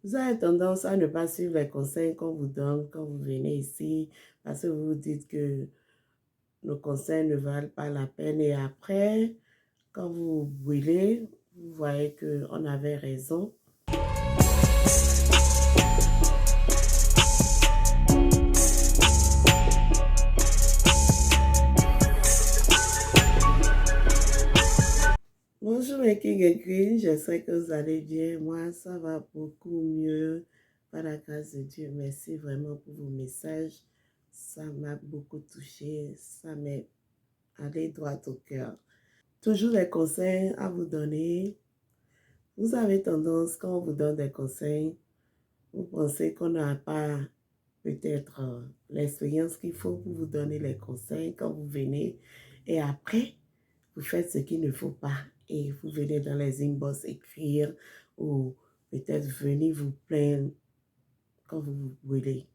Vous avez tendance à ne pas suivre les conseils qu'on vous donne quand vous venez ici parce que vous vous dites que nos conseils ne valent pas la peine et après, quand vous brûlez, vous voyez qu'on avait raison. Bonjour mes King et Queen, j'espère que vous allez bien. Moi, ça va beaucoup mieux par la grâce de Dieu. Merci vraiment pour vos messages. Ça m'a beaucoup touché, ça m'est allé droit au cœur. Toujours des conseils à vous donner. Vous avez tendance, quand on vous donne des conseils, vous pensez qu'on n'a pas peut-être l'expérience qu'il faut pour vous donner les conseils quand vous venez. Et après, vous faites ce qu'il ne faut pas. Et vous venez dans les inbox écrire ou peut-être venir vous plaindre quand vous vous brûlez.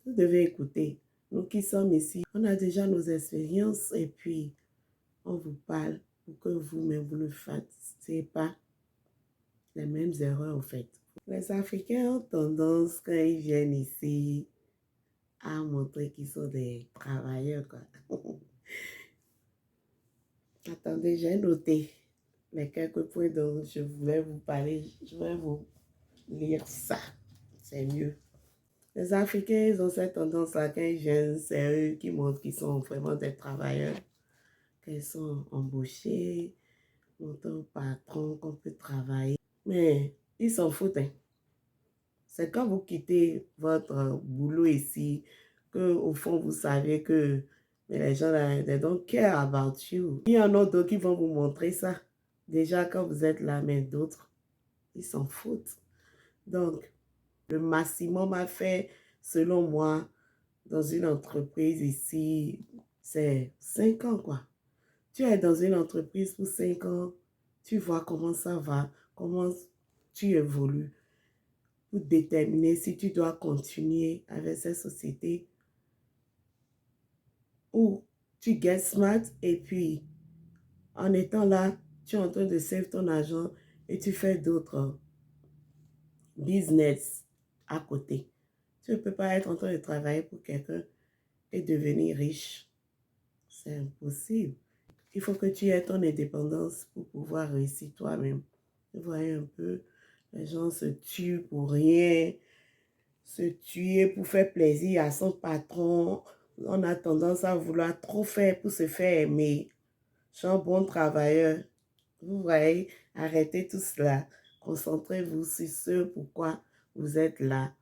Vous devez écouter. Nous qui sommes ici, on a déjà nos expériences et puis on vous parle pour que vous-même vous ne fassiez pas les mêmes erreurs en fait. Les Africains ont tendance, quand ils viennent ici, à montrer qu'ils sont des travailleurs, quoi. Attendez, j'ai noté les quelques points dont je voulais vous parler. Je vais vous lire ça. C'est mieux. Les Africains, ils ont cette tendance-là, quand ils viennent, c'est eux qui montrent qu'ils sont vraiment des travailleurs, qu'ils sont embauchés, montrent au patron qu'on peut travailler. Mais ils s'en foutent, hein. C'est quand vous quittez votre boulot ici que au fond vous savez que mais les gens là, they don't care about you. Il y en a d'autres qui vont vous montrer ça. Déjà quand vous êtes là, mais d'autres, ils s'en foutent. Donc, le maximum à faire, selon moi, dans une entreprise ici, c'est 5 ans, quoi. Tu es dans une entreprise pour 5 ans, tu vois comment ça va, comment tu évolues, pour déterminer si tu dois continuer avec cette société ou tu get smart et puis en étant là, tu es en train de save ton argent et tu fais d'autres business à côté. Tu ne peux pas être en train de travailler pour quelqu'un et devenir riche. C'est impossible. Il faut que tu aies ton indépendance pour pouvoir réussir toi-même. Vous voyez un peu, les gens se tuent pour rien, se tuer pour faire plaisir à son patron. On a tendance à vouloir trop faire pour se faire aimer. Je suis un bon travailleur. Vous voyez, arrêtez tout cela. Concentrez-vous sur ce pourquoi vous êtes là.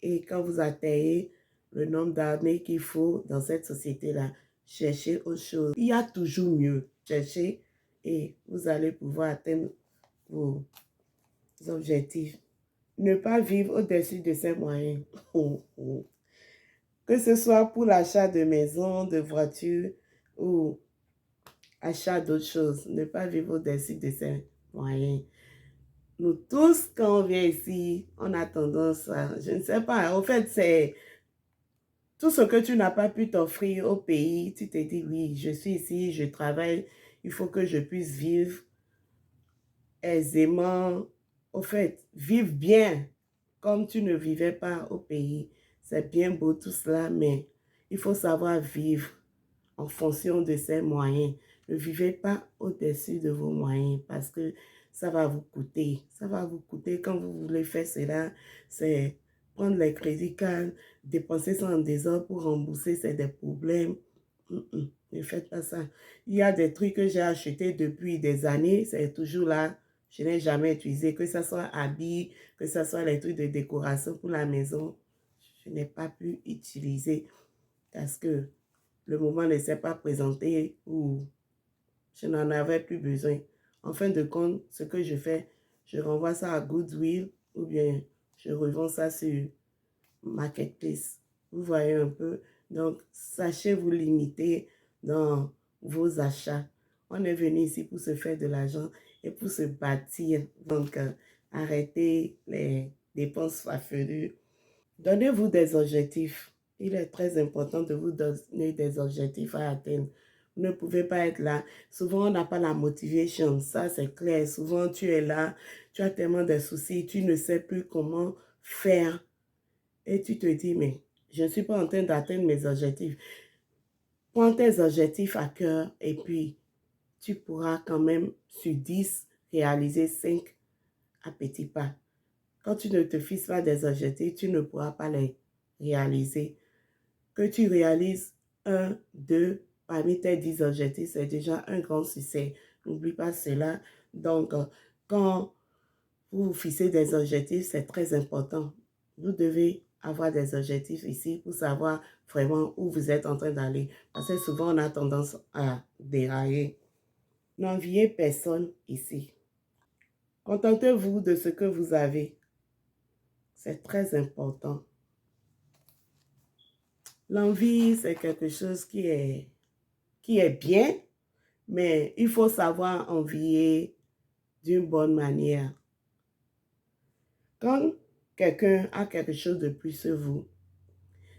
Et quand vous atteignez le nombre d'années qu'il faut dans cette société-là, cherchez autre chose. Il y a toujours mieux. Cherchez et vous allez pouvoir atteindre vos objectifs. Ne pas vivre au-dessus de ses moyens. Que ce soit pour l'achat de maison, de voiture ou achat d'autres choses. Ne pas vivre au-dessus de ses moyens. Nous tous, quand on vient ici, on a tendance à, je ne sais pas, en fait, c'est tout ce que tu n'as pas pu t'offrir au pays. Tu te dis, oui, je suis ici, je travaille, il faut que je puisse vivre aisément. Au fait, vivre bien, comme tu ne vivais pas au pays. C'est bien beau tout cela, mais il faut savoir vivre en fonction de ses moyens. Ne vivez pas au-dessus de vos moyens parce que ça va vous coûter. Ça va vous coûter quand vous voulez faire cela. C'est prendre les crédits calmes, dépenser ça en désordre pour rembourser, c'est des problèmes. Ne faites pas ça. Il y a des trucs que j'ai achetés depuis des années, c'est toujours là. Je n'ai jamais utilisé, que ce soit habits, que ce soit les trucs de décoration pour la maison. Je n'ai pas pu utiliser parce que le moment ne s'est pas présenté ou je n'en avais plus besoin. En fin de compte, ce que je fais, je renvoie ça à Goodwill ou bien je revends ça sur Marketplace. Vous voyez un peu. Donc, sachez vous limiter dans vos achats. On est venu ici pour se faire de l'argent et pour se bâtir. Donc, arrêtez les dépenses farfelues. Donnez-vous des objectifs. Il est très important de vous donner des objectifs à atteindre Vous ne pouvez pas être là. Souvent, on n'a pas la motivation. Ça, c'est clair. Souvent, tu es là, tu as tellement de soucis, tu ne sais plus comment faire. Et tu te dis, mais je ne suis pas en train d'atteindre mes objectifs. Prends tes objectifs à cœur et puis tu pourras quand même, sur 10, réaliser 5 à petits pas. Quand tu ne te fixes pas des objectifs, tu ne pourras pas les réaliser. Que tu réalises 1, 2 parmi tes 10 objectifs, c'est déjà un grand succès. N'oublie pas cela. Donc, quand vous vous fixez des objectifs, c'est très important. Vous devez avoir des objectifs ici pour savoir vraiment où vous êtes en train d'aller. Parce que souvent, on a tendance à dérailler. N'enviez personne ici. Contentez-vous de ce que vous avez. C'est très important. L'envie, c'est quelque chose qui est bien, mais il faut savoir envier d'une bonne manière. Quand quelqu'un a quelque chose de plus que vous,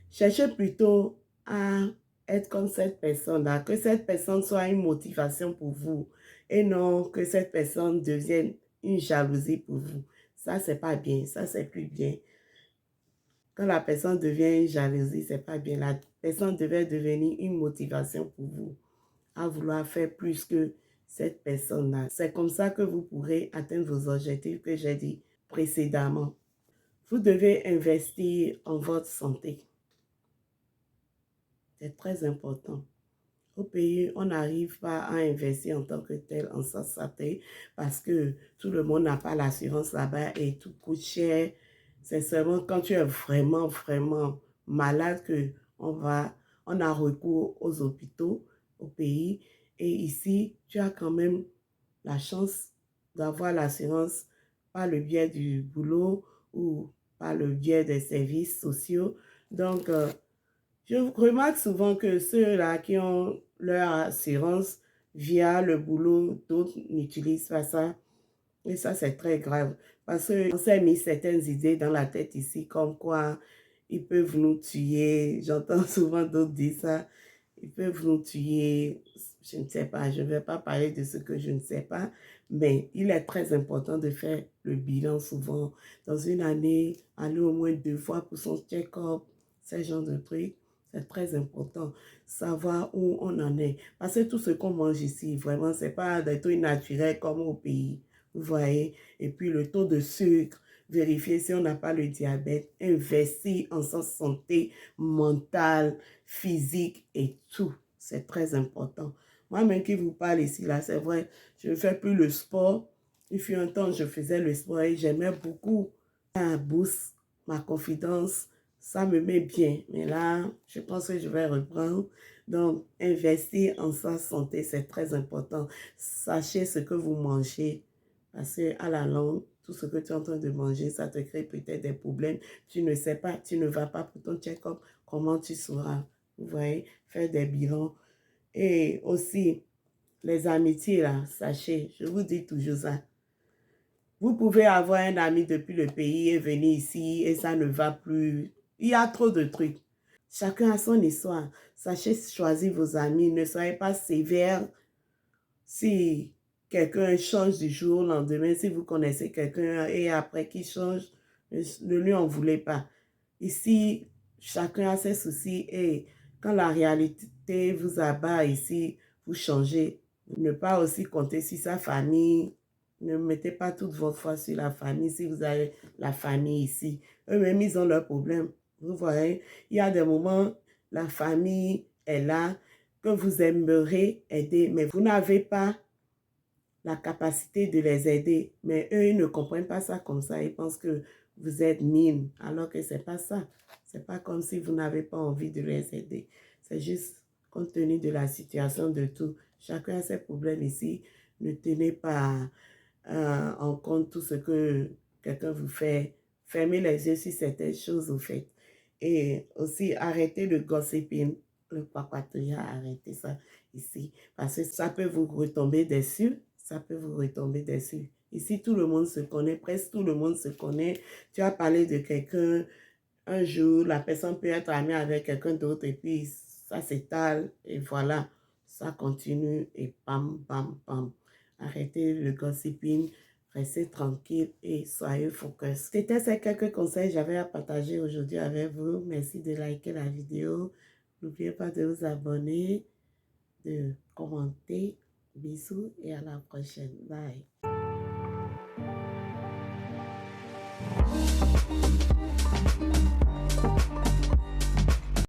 cherchez plutôt à être comme cette personne-là, que cette personne soit une motivation pour vous et non que cette personne devienne une jalousie pour vous. Ça, c'est pas bien, ça, c'est plus bien. Quand la personne devient une jalousie, c'est pas bien. La personne devait devenir une motivation pour vous à vouloir faire plus que cette personne-là. C'est comme ça que vous pourrez atteindre vos objectifs que j'ai dit précédemment. Vous devez investir en votre santé. C'est très important. Au pays, on n'arrive pas à investir en tant que tel en sa santé parce que tout le monde n'a pas l'assurance là-bas et tout coûte cher. C'est seulement quand tu es vraiment, vraiment malade que on a recours aux hôpitaux au pays. Et ici, tu as quand même la chance d'avoir l'assurance par le biais du boulot ou par le biais des services sociaux. Donc, je remarque souvent que ceux-là qui ont leur assurance via le boulot, d'autres n'utilisent pas ça. Et ça, c'est très grave. Parce qu'on s'est mis certaines idées dans la tête ici, comme quoi ils peuvent nous tuer. J'entends souvent d'autres dire ça. Ils peuvent nous tuer. Je ne sais pas, je ne vais pas parler de ce que je ne sais pas. Mais il est très important de faire le bilan souvent. Dans une année, aller au moins 2 fois pour son check-up, ce genre de trucs. C'est très important, savoir où on en est. Parce que tout ce qu'on mange ici, vraiment, ce n'est pas des trucs naturels comme au pays. Vous voyez? Et puis le taux de sucre, vérifier si on n'a pas le diabète, investir en sa santé mentale, physique et tout. C'est très important. Moi-même qui vous parle ici, là, c'est vrai, je ne fais plus le sport. Il fut un temps, je faisais le sport et j'aimais beaucoup. Ça booste ma confidence, ça me met bien. Mais là, je pense que je vais reprendre. Donc, investir en sa santé, c'est très important. Sachez ce que vous mangez. Parce qu'à la longue, tout ce que tu es en train de manger, ça te crée peut-être des problèmes. Tu ne sais pas, tu ne vas pas pour ton check-up, comment tu sauras? Vous voyez, faire des bilans. Et aussi, les amitiés, là, sachez, je vous dis toujours ça. Vous pouvez avoir un ami depuis le pays et venir ici et ça ne va plus. Il y a trop de trucs. Chacun a son histoire. Sachez choisir vos amis. Ne soyez pas sévère si quelqu'un change du jour au lendemain. Si vous connaissez quelqu'un et après qu'il change, ne lui en voulez pas. Ici, chacun a ses soucis et quand la réalité vous abat ici, vous changez. Ne pas aussi compter sur sa famille. Ne mettez pas toute votre foi sur la famille si vous avez la famille ici. Eux-mêmes, ils ont leurs problèmes. Vous voyez, il y a des moments, la famille est là, que vous aimeriez aider, mais vous n'avez pas la capacité de les aider. Mais eux, ils ne comprennent pas ça comme ça. Ils pensent que vous êtes mine, alors que ce n'est pas ça. Ce n'est pas comme si vous n'avez pas envie de les aider. C'est juste compte tenu de la situation de tout. Chacun a ses problèmes ici. Ne tenez pas en compte tout ce que quelqu'un vous fait. Fermez les yeux sur certaines choses, vous faites. Et aussi, arrêtez le gossiping, le papatouillat, arrêtez ça ici. Parce que ça peut vous retomber dessus. Ça peut vous retomber dessus. Ici, tout le monde se connaît, presque tout le monde se connaît. Tu as parlé de quelqu'un un jour, la personne peut être amie avec quelqu'un d'autre et puis ça s'étale et voilà. ça continue et bam, bam, bam. Arrêtez le gossiping, restez tranquille et soyez focus. C'était ces quelques conseils que j'avais à partager aujourd'hui avec vous. Merci de liker la vidéo. N'oubliez pas de vous abonner, de commenter. Bisous et à la prochaine. Bye.